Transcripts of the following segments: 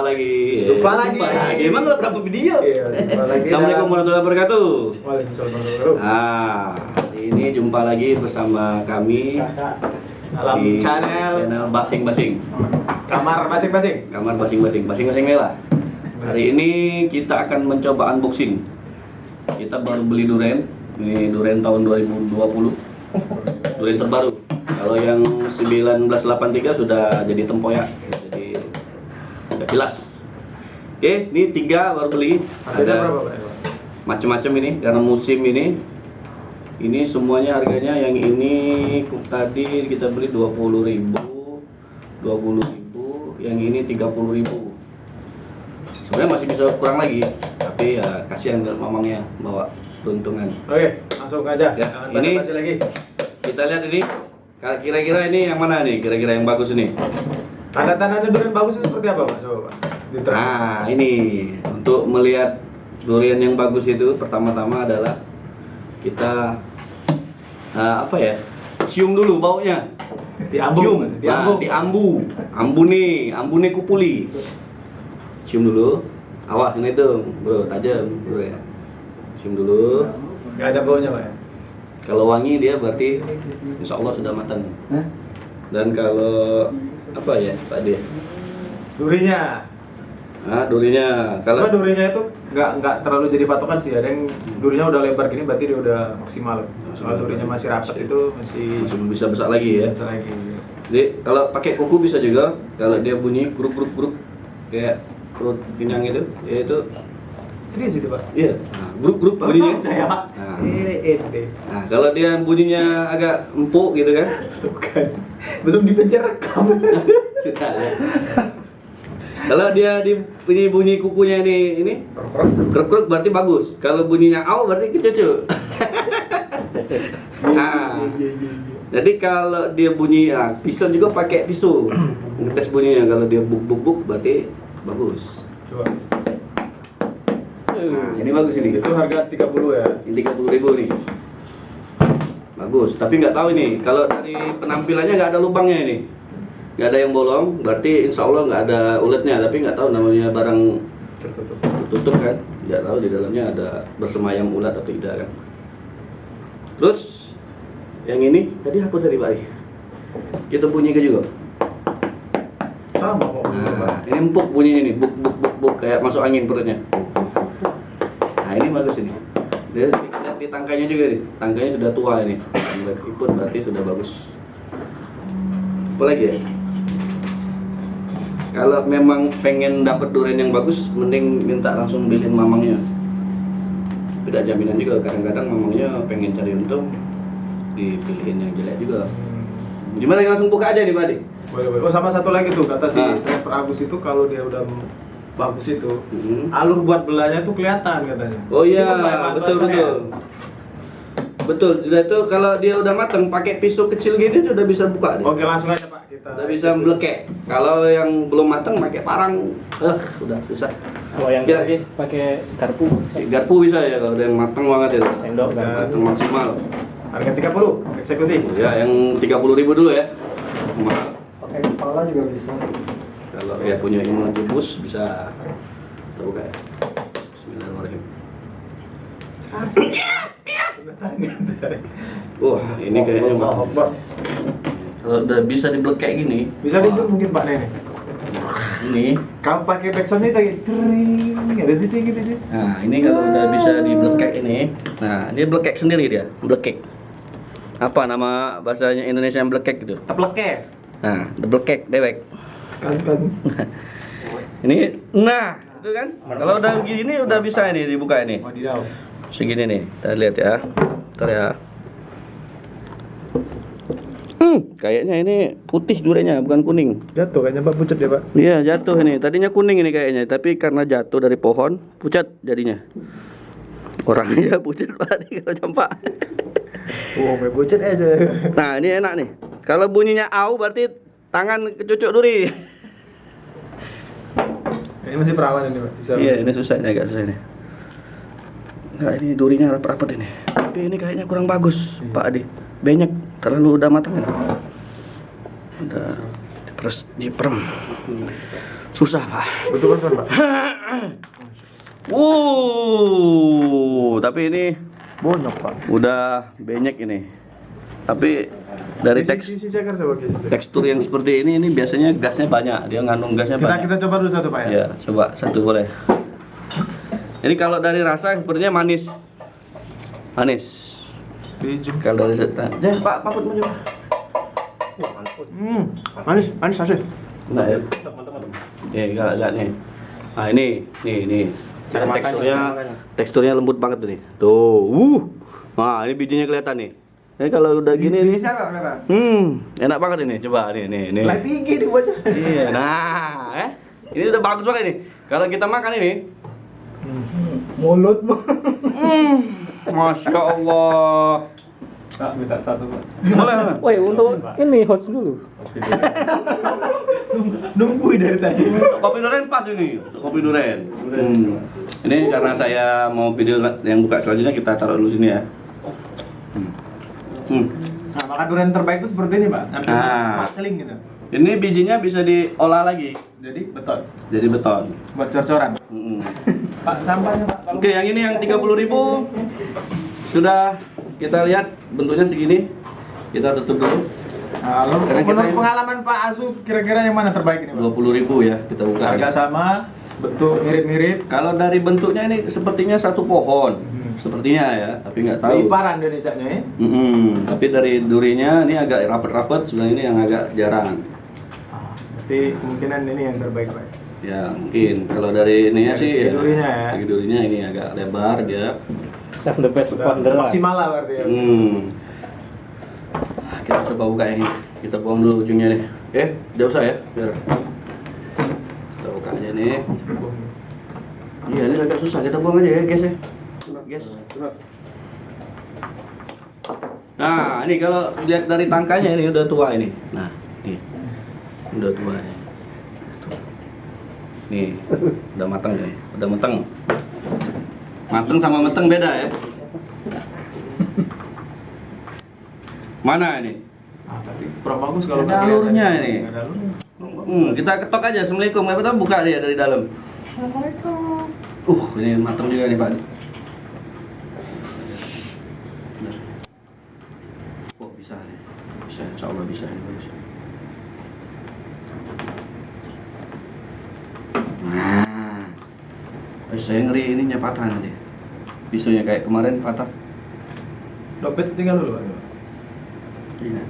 lagi. Jumpa lagi. Emang nggak berapa video? Iya, jumpa lagi. Assalamualaikum warahmatullahi wabarakatuh. Waalaikumsalam warahmatullahi wabarakatuh. Nah, ini jumpa lagi bersama kami Dalam di channel basing-basing. kamar masing-masing. Kamar basing-basing, basing-basing lah. Hari ini kita akan mencoba unboxing. Kita baru beli durian. Ini durian tahun 2020. Durian terbaru. Kalau yang 1983 sudah jadi tempoyak. Jadi udah jelas. Oke, ini 3 baru beli. Harganya berapa, Pak? Macam-macam ini karena musim ini. Ini semuanya harganya, yang ini tadi kita beli 20.000, 20.000, yang ini 30.000. Sebenarnya masih bisa kurang lagi, tapi ya kasihan mamangnya bawa peruntungan. Oke, langsung aja. Ya, Jangan ini basa-basi lagi. kita lihat ini. Kira-kira ini yang mana nih? Kira-kira yang bagus ini? Tanda-tandanya durian bagus itu seperti apa, Pak? Coba, Pak. Diterangkan. Nah, ini untuk melihat durian yang bagus itu pertama-tama adalah kita apa ya? Cium dulu baunya. Diambung, Cium. Nah, diambu. Ambu nih kupuli. Cium dulu. Awas ini dong, bro, tajam, bro ya. Cium dulu. Nggak ada baunya, Pak. Kalau wangi dia berarti insya Allah sudah matang. Dan kalau apa ya Pak dia? Durinya. Nah, durinya Kalau kalau durinya itu nggak terlalu jadi patokan sih. Ada yang durinya udah lebar gini berarti dia udah maksimal. Soal durinya masih rapat itu masih masih bisa besar lagi ya. bisa lagi. Jadi kalau pakai kuku bisa juga. Kalau dia bunyi grup kayak perut kenyang itu, ya itu Serius itu, Pak? iya. Nah, grup bunyinya. Saya, Pak. Nah. Ini ente. Nah, kalau dia bunyinya agak empuk gitu kan. Bukan. Belum dipencet rekam. Sudah ya. Kalau dia bunyi kukunya ini kruk berarti bagus. Kalau bunyinya aw berarti kecucu. Nah, jadi kalau dia bunyi pisau juga pakai pisau. Ngetes bunyinya, kalau dia buk berarti bagus. Coba. Nah, ini bagus ini. Itu harga 30 ya. Ini 30.000 nih. Bagus, tapi nggak tahu ini. Kalau dari penampilannya nggak ada lubangnya ini. Nggak ada yang bolong, berarti insya Allah nggak ada uletnya. Tapi nggak tahu namanya barang tertutup kan. Nggak tahu di dalamnya ada bersemayam ulat atau tidak kan. Terus yang ini tadi apa tadi Pak? Kita bunyikan juga. Sama kok. Nah, ini empuk bunyinya nih, buk kayak masuk angin perutnya. Nah, ini bagus ini. Dia lihat di tangkanya juga nih. Tangkanya sudah tua ini. Ikut berarti sudah bagus. Apa lagi ya? Kalau memang pengen dapat durian yang bagus, mending minta langsung beliin mamangnya. Tidak jaminan juga, kadang-kadang mamangnya pengen cari untung, dipilihin yang jelek juga. Gimana, langsung buka aja nih Pak Adi? Boleh. Oh, sama satu lagi tuh kata si Ah. Driver Agus itu kalau dia udah bagus itu, alur buat belahnya tuh kelihatan katanya. Oh iya, Itu kan bahan betul. dasarnya. Betul, sudah itu kalau dia udah matang pakai pisau kecil gini udah bisa buka deh. Oke, langsung aja, Pak. Kita Udah bisa melekek. Kalau yang belum matang pakai parang, udah susah. Kalau yang Kira- tadi pakai garpu bisa. Garpu bisa ya kalau udah yang matang banget ya. Sendok kan. Matang maksimal. harga 30 eksekusi. Ya, yang 30.000 dulu ya. Mahal. Pakai kepala juga bisa. Kalau ya punya ilmu jebus bisa. Kita buka ya. Bismillahirrahmanirrahim. Wah, ini kayaknya Allahu Akbar. kalau udah bisa diblek gini. Bisa di zoom mungkin Pak Nenek. Ini. Kamu pakai backsoundnya tadi sering ada titik gitu sih. Nah, ini kalau udah bisa diblekek ini. Nah, ini blekek sendiri dia, blekek. Apa nama bahasanya Indonesia yang blekek gitu? Tepleke. Nah, blekek dewek. Kan. Ini itu kan. Kalau udah begini udah bisa ini dibuka ini. Wadidaw. Segini nih. Kita lihat ya. Bentar ya. Kayaknya ini putih duriannya, bukan kuning. Jatuh kayaknya Pak, pucat ya Pak. Iya, jatuh ini. Tadinya kuning ini kayaknya, tapi karena jatuh dari pohon, pucat jadinya. Orangnya pucat Pak kalau campak. Main pucat aja. Nah, ini enak nih. Kalau bunyinya au berarti tangan kecucuk duri. Ini masih perawan ini Pak. Bisa. Iya, ini susah, ini agak susah ini. Nah, ini durinya rapat-rapat ini. Tapi ini kayaknya kurang bagus, Pak Adi. Banyak, terlalu udah matang ini. Udah Terus diperem. Susah, Pak. Betul kan, Pak? Tapi ini Bonyok, Pak. udah banyak ini. Tapi dari tekstur yang seperti ini biasanya gasnya banyak. Dia ngandung gasnya banyak. Kita coba dulu satu, Pak ya. Ya, coba satu boleh. Ini kalau dari rasa sepertinya manis. Manis. Kalau dari Pak, Pak mau coba. Manis asli. Nah, ya. Lihat nih. Nah, ini. Cara Teksturnya lembut banget nih. Tuh. Nah, ini bijinya kelihatan nih. Ini kalau udah gini nih. Bisa, Pak. Enak banget ini. Coba nih. Lah pigi di wajah. Iya, nah, ini udah bagus banget ini. Kalau kita makan ini, Mulut, Masya Allah. Kak, minta satu, Pak. Boleh. Woi, untuk ini host dulu. Nungguin dari tadi. Kopi duren pas ini. Kopi duren. Ini karena saya mau video yang buka selanjutnya kita taruh dulu sini ya. Nah, makan durian terbaik itu seperti ini, Pak. Ambil marceling gitu. Ini bijinya bisa diolah lagi Jadi beton. jadi beton. Buat cor-coran. Pak, sampahnya, Pak. Oke, yang ini yang 30.000 sudah kita lihat bentuknya segini. Kita tutup dulu. Halo. Karena kita Menurut ini- pengalaman Pak Asu, kira-kira yang mana terbaik ini, Pak? 20.000 ya kita buka. Harga sama, bentuk mirip-mirip. Kalau dari bentuknya ini sepertinya satu pohon, sepertinya ya, tapi nggak tahu. Iparan Indonesia-nya ya. Tapi dari durinya ini agak rapet-rapet, sebenarnya ini yang agak jarang. Berarti kemungkinan ini yang terbaik, Pak. Ya mungkin. Kalau dari ininya Dari sih, segi durinya ya. segi durinya ini agak lebar dia. Save the best Sudah for the last. maksimal lah berarti ya. Kita coba buka yang ini. Kita buang dulu ujungnya nih. Nggak usah ya, biar. Kita buka aja nih. Iya, ini agak susah. Kita buang aja ya, guys ya. Guys. Nah, ini kalau lihat dari tangkanya ini udah tua ini. Nah, nih. Udah tua nih. Nih, udah matang nih. Udah matang. Matang sama matang beda ya. Mana ini? Berarti kurang bagus kalau Ada nggak kelihatan. alurnya ini. Ada alurnya. Kita ketok aja. Assalamualaikum. Apa tahu buka dia dari dalam. Assalamualaikum. Ini matang juga nih Pak. Oh bisa nih. Bisa, insya Allah bisa ini. Bisa. Nah, saya ngeri ininya patah nanti. Pisaunya kayak kemarin patah. Dompet tinggal dulu, Pak. Iya.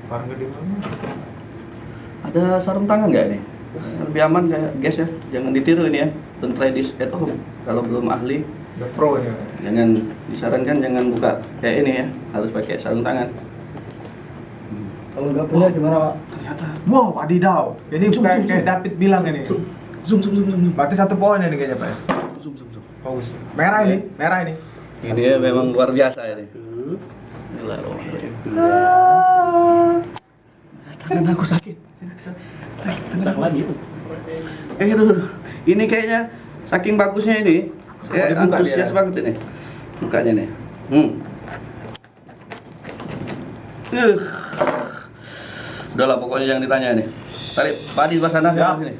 Parang gede banget. Ada sarung tangan nggak nih? Lebih aman kayak guys ya. Jangan ditiru ini ya. Don't try this at home. Kalau belum ahli, Udah pro ya. jangan disarankan jangan buka kayak ini ya. Harus pakai sarung tangan. Kalau nggak punya gimana, Pak? Ternyata. Wow, wadidaw. Ini kayak David bilang ini. Zoom. Berarti satu pohon ini kayaknya, Pak. Zoom. Bagus. Merah ini, merah ini. Ini ya memang luar biasa ini. Bismillahirrahmanirrahim. Tangan aku sakit. Sak lagi. Tuh. Ini kayaknya saking bagusnya ini. Saya dibuka antusias dia. banget ini. Bukanya nih. Udahlah pokoknya jangan ditanya nih. Tarik padi di sana Siap. sini.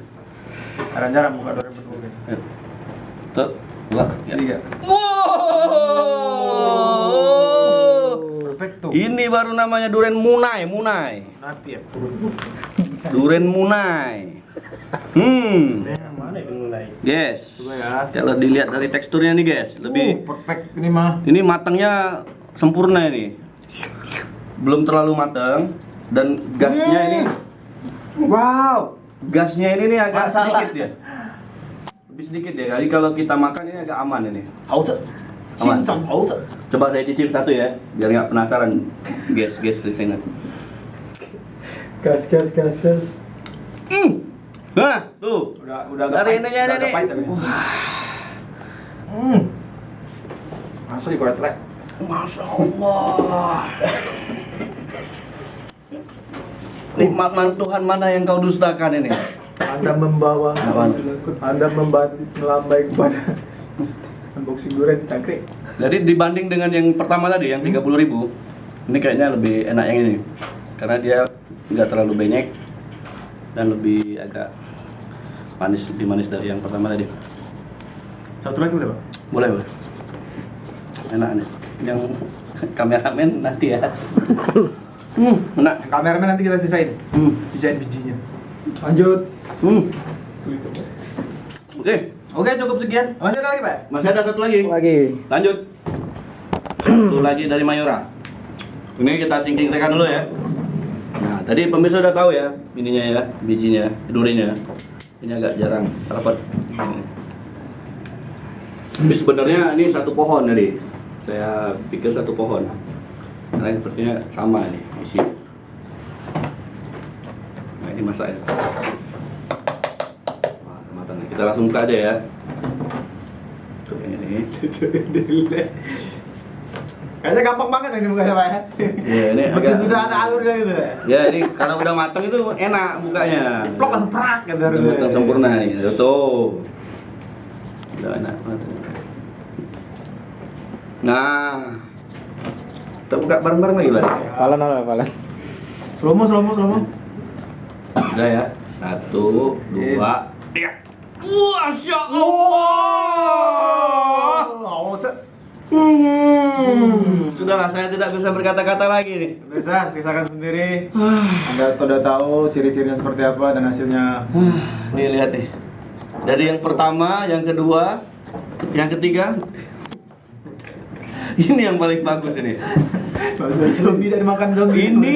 Jarang-jarang buka 2020. Ayo. Tuh, dua, ya. 3. Wow. Perfecto. Ini baru namanya durian munai. Napi ya. Durian munai. Mana itu mulai? Guys. Coba ya. Kalau dilihat dari teksturnya nih, guys, lebih Perfect ini mah. ini matangnya sempurna ini. Belum terlalu matang dan gasnya ini Wow. gasnya ini nih agak Masalah. sedikit ya. Lebih sedikit ya. Jadi kalau kita makan ini agak aman ini. Aman. Coba saya cicip satu ya, biar nggak penasaran, guys di sini. Gas. Nah, tuh. Udah Dari ininya udah ini agak pahit tapi. Asli kok trek. Masya Allah. Nikmat Tuhan mana yang kau dustakan ini? Anda membawa, Apaan? Anda melambai kepada Unboxing durian cangkrik. Jadi dibanding dengan yang pertama tadi yang 30.000, ini kayaknya lebih enak yang ini. Karena dia nggak terlalu banyak dan lebih agak manis, lebih manis dari yang pertama tadi. Satu lagi boleh, Pak? Boleh, boleh. Enak nih. Yang kameramen nanti ya. Enak. Kameramen nanti kita sisain. Sisain bijinya. Lanjut. Oke, Oke, cukup sekian. Masih ada lagi, Pak? masih ada satu lagi. Lanjut. Satu lagi dari Mayora. Ini kita singkingkan dulu ya. Nah, tadi pemirsa udah tahu ya, ininya ya, bijinya, durinya. Ini agak jarang rapat. Tapi sebenarnya ini satu pohon tadi. Saya pikir satu pohon. Karena sepertinya sama nih isi. Nah, ini masaknya. Wah, matang nih. Kita langsung buka aja ya. Ini. Kayaknya gampang banget ini bukanya, Pak ya. Ya, ini Seperti agak sudah ada alurnya gitu ya. Ya, ini kalau udah matang itu enak bukanya. Plok langsung prak gitu Udah matang sempurna nih. Tuh. Udah enak banget. Nah. Kita buka bareng-bareng lagi, Bang. Palan. Slomo. Udah ya. 1, 2, 3. Masya Allah. Sudahlah, saya tidak bisa berkata-kata lagi nih. Bisa, sisakan sendiri. Anda sudah tahu ciri-cirinya seperti apa dan hasilnya. Nih lihat nih. Dari yang pertama, yang kedua, yang ketiga. Ini yang paling bagus ini. Zombie dari makan zombie. Ini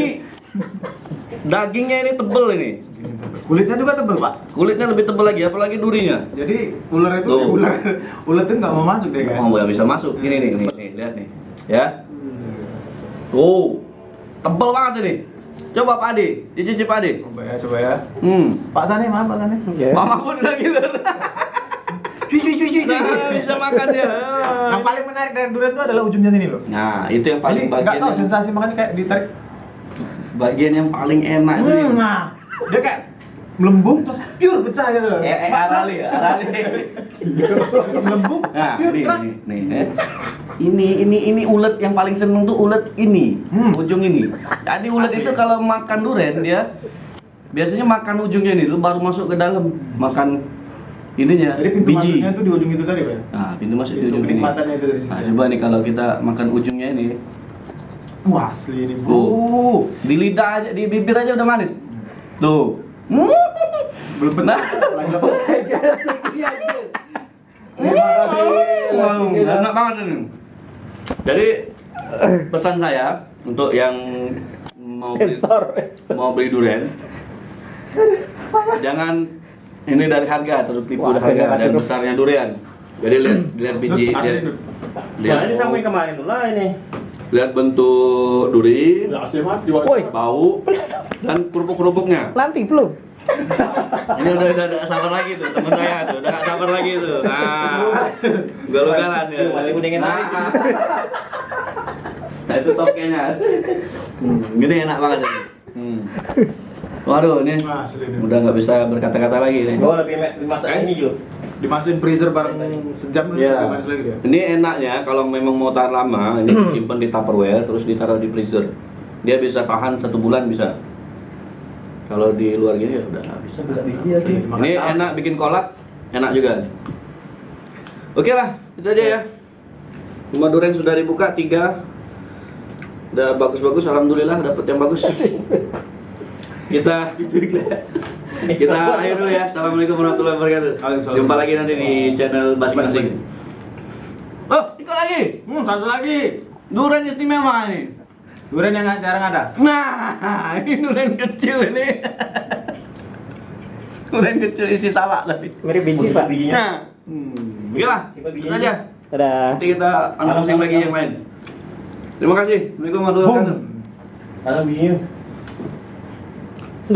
dagingnya ini tebel ini. Kulitnya juga tebal, Pak. Kulitnya lebih tebel lagi, apalagi durinya. Jadi ular itu Tuh. ular itu nggak mau masuk deh kan. Oh, nggak bisa masuk. Ini nih, lihat nih. Ya. Tuh. Tebel banget ini. Coba Pak Ade, dicicip Pak Ade. Coba ya. Pak Sane, maaf Pak Sane. Mama pun udah gitu. Cuy. Nah, bisa makan dia. Yang paling menarik dari durian itu adalah ujungnya sini loh. Nah, itu yang paling Nggak bagian tahu sensasi makannya kayak ditarik. bagian yang paling enak itu. Nah, dia kayak melembung terus pure pecah gitu loh. Arali. Melembung, Nah, pure terak. ini ulet yang paling seneng tuh ulet ini, ujung ini. Jadi ulet Asli. itu kalau makan durian dia biasanya makan ujungnya ini, lu baru masuk ke dalam makan ininya, Jadi pintu biji. masuknya itu di ujung itu tadi, Pak. Nah, pintu masuk di Pintu ujung ini. kenikmatannya itu dari situ. Nah, coba nih kalau kita makan ujungnya ini, Wah, asli ini, Bro. di lidah aja, di bibir aja udah manis. Tuh. Belum pernah. Nah. Terima kasih. Wow, enak banget ini. Jadi pesan saya untuk yang mau beli durian, jangan ini dari harga terus tipu Wah, dari harga saya dan nggak besarnya durian. Jadi lihat biji, Asli, lihat, Dut. Nah, ini sama yang kemarin tuh lah ini. lihat bentuk duri, Asli mati. Woi, bau dan kerupuk-kerupuknya. nanti belum. Ini udah sabar lagi tuh teman saya tuh, udah gak sabar lagi tuh. Nah, galau-galan ya. Masih kuningin lagi. Nah itu tokenya. Gini enak banget ini. Waduh ini Asli ini. udah nggak bisa berkata-kata lagi nih. Oh, lebih dimasak ini juga. Dimasukin freezer bareng sejam dulu Iya. manis lagi dia. Ini enaknya kalau memang mau tahan lama, ini simpen di Tupperware terus ditaruh di freezer. Dia bisa tahan 1 bulan bisa. Kalau di luar gini ya udah nggak bisa. Ini enak bikin kolak, enak juga. Oke lah, itu aja ya. Rumah durian sudah dibuka 3. Udah bagus-bagus, alhamdulillah dapat yang bagus. Kita akhir dulu ya. Assalamualaikum warahmatullahi wabarakatuh. Waalaikumsalam. Jumpa lagi nanti di channel masing-masing. Oh, itu lagi. Satu lagi. Durian istimewa ini. Durian yang jarang ada. Nah, ini durian kecil ini. Durian kecil isi salak tapi. Mirip biji, Pak. Nah, oke lah, Simpan itu bijinya. aja. Dadah. Nanti kita unboxing lagi yang lain. Terima kasih. Assalamualaikum warahmatullahi wabarakatuh. Ada bijinya.